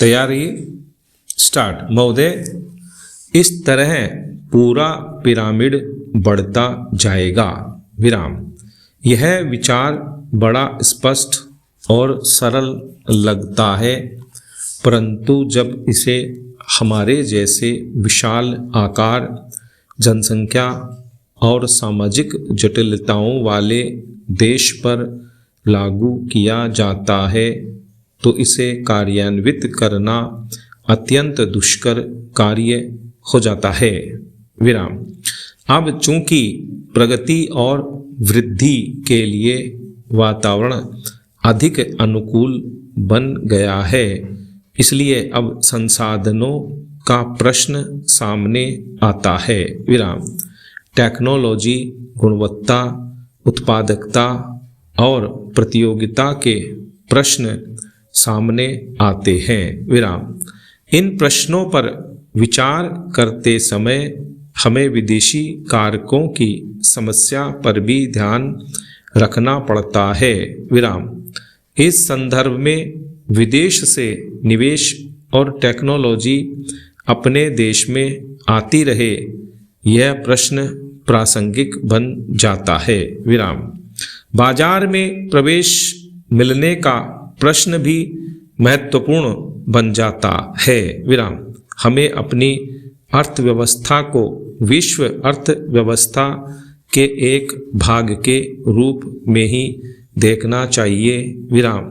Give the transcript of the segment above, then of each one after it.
तैयारी स्टार्ट। महोदय, इस तरह पूरा पिरामिड बढ़ता जाएगा। विराम। यह विचार बड़ा स्पष्ट और सरल लगता है, परंतु जब इसे हमारे जैसे विशाल आकार, जनसंख्या और सामाजिक जटिलताओं वाले देश पर लागू किया जाता है तो इसे कार्यान्वित करना अत्यंत दुष्कर कार्य हो जाता है। विराम। अब चूंकि प्रगति और वृद्धि के लिए वातावरण अधिक अनुकूल बन गया है, इसलिए अब संसाधनों का प्रश्न सामने आता है। विराम। टेक्नोलॉजी, गुणवत्ता, उत्पादकता और प्रतियोगिता के प्रश्न सामने आते हैं। विराम। इन प्रश्नों पर विचार करते समय हमें विदेशी कारकों की समस्या पर भी ध्यान रखना पड़ता है। विराम। इस संदर्भ में विदेश से निवेश और टेक्नोलॉजी अपने देश में आती रहे, यह प्रश्न प्रासंगिक बन जाता है। विराम। बाजार में प्रवेश मिलने का प्रश्न भी महत्वपूर्ण बन जाता है। विराम। हमें अपनी अर्थव्यवस्था को विश्व अर्थव्यवस्था के एक भाग के रूप में ही देखना चाहिए। विराम।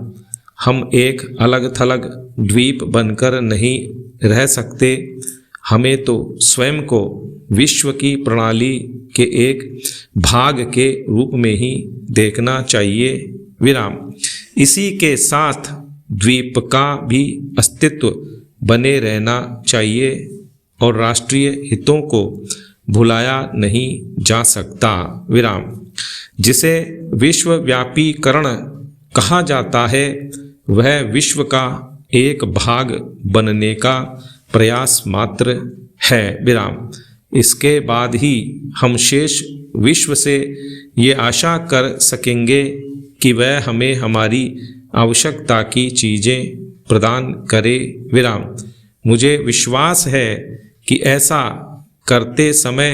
हम एक अलग थलग द्वीप बनकर नहीं रह सकते, हमें तो स्वयं को विश्व की प्रणाली के एक भाग के रूप में ही देखना चाहिए। विराम। इसी के साथ द्वीप का भी अस्तित्व बने रहना चाहिए और राष्ट्रीय हितों को भुलाया नहीं जा सकता। विराम। जिसे विश्वव्यापीकरण कहा जाता है वह विश्व का एक भाग बनने का प्रयास मात्र है। विराम। इसके बाद ही हम शेष विश्व से ये आशा कर सकेंगे कि वह हमें हमारी आवश्यकता की चीज़ें प्रदान करे। विराम। मुझे विश्वास है कि ऐसा करते समय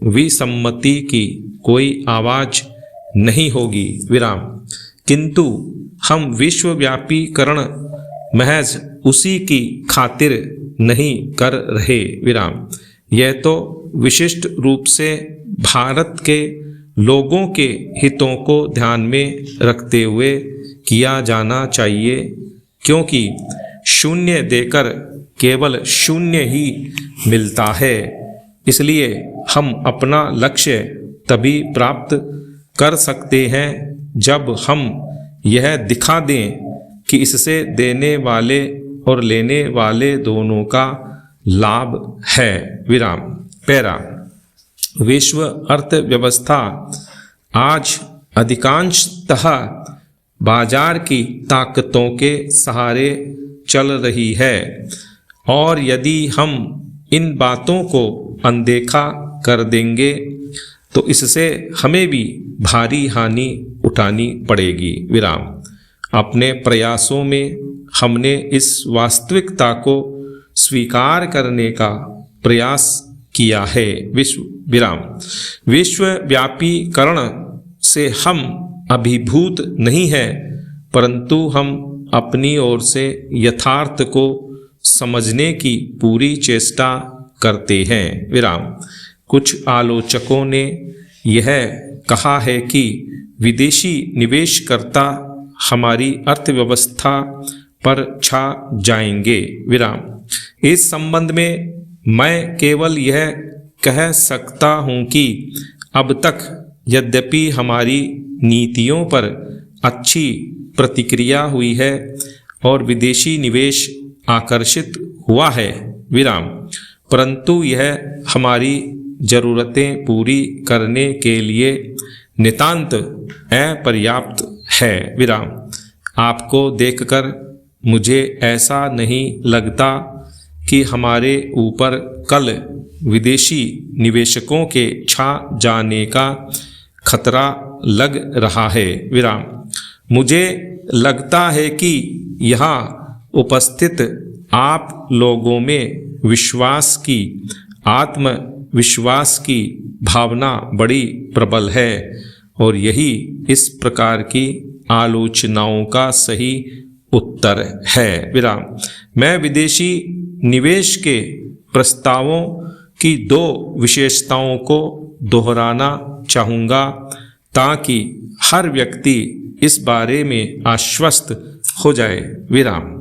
विसम्मति की कोई आवाज़ नहीं होगी। विराम। किंतु हम विश्वव्यापीकरण महज उसी की खातिर नहीं कर रहे। विराम। यह तो विशिष्ट रूप से भारत के लोगों के हितों को ध्यान में रखते हुए किया जाना चाहिए, क्योंकि शून्य देकर केवल शून्य ही मिलता है। इसलिए हम अपना लक्ष्य तभी प्राप्त कर सकते हैं जब हम यह दिखा दें कि इससे देने वाले और लेने वाले दोनों का लाभ है। विराम। पैरा। विश्व अर्थव्यवस्था आज अधिकांशतः बाजार की ताकतों के सहारे चल रही है, और यदि हम इन बातों को अनदेखा कर देंगे तो इससे हमें भी भारी हानि उठानी पड़ेगी। विराम। अपने प्रयासों में हमने इस वास्तविकता को स्वीकार करने का प्रयास किया है। विराम। विश्वव्यापीकरण से हम अभिभूत नहीं है, परंतु हम अपनी ओर से यथार्थ को समझने की पूरी चेष्टा करते हैं। विराम। कुछ आलोचकों ने यह कहा है कि विदेशी निवेशकर्ता हमारी अर्थव्यवस्था पर छा जाएंगे। विराम। इस संबंध में मैं केवल यह कह सकता हूँ कि अब तक यद्यपि हमारी नीतियों पर अच्छी प्रतिक्रिया हुई है और विदेशी निवेश आकर्षित हुआ है। विराम। परंतु यह हमारी ज़रूरतें पूरी करने के लिए नितांत अपर्याप्त है। विराम। आपको देखकर मुझे ऐसा नहीं लगता कि हमारे ऊपर कल विदेशी निवेशकों के छा जाने का खतरा लग रहा है। विराम। मुझे लगता है कि यहाँ उपस्थित आप लोगों में आत्मविश्वास की भावना बड़ी प्रबल है और यही इस प्रकार की आलोचनाओं का सही उत्तर है। विराम। मैं विदेशी निवेश के प्रस्तावों की 2 विशेषताओं को दोहराना चाहूँगा ताकि हर व्यक्ति इस बारे में आश्वस्त हो जाए। विराम।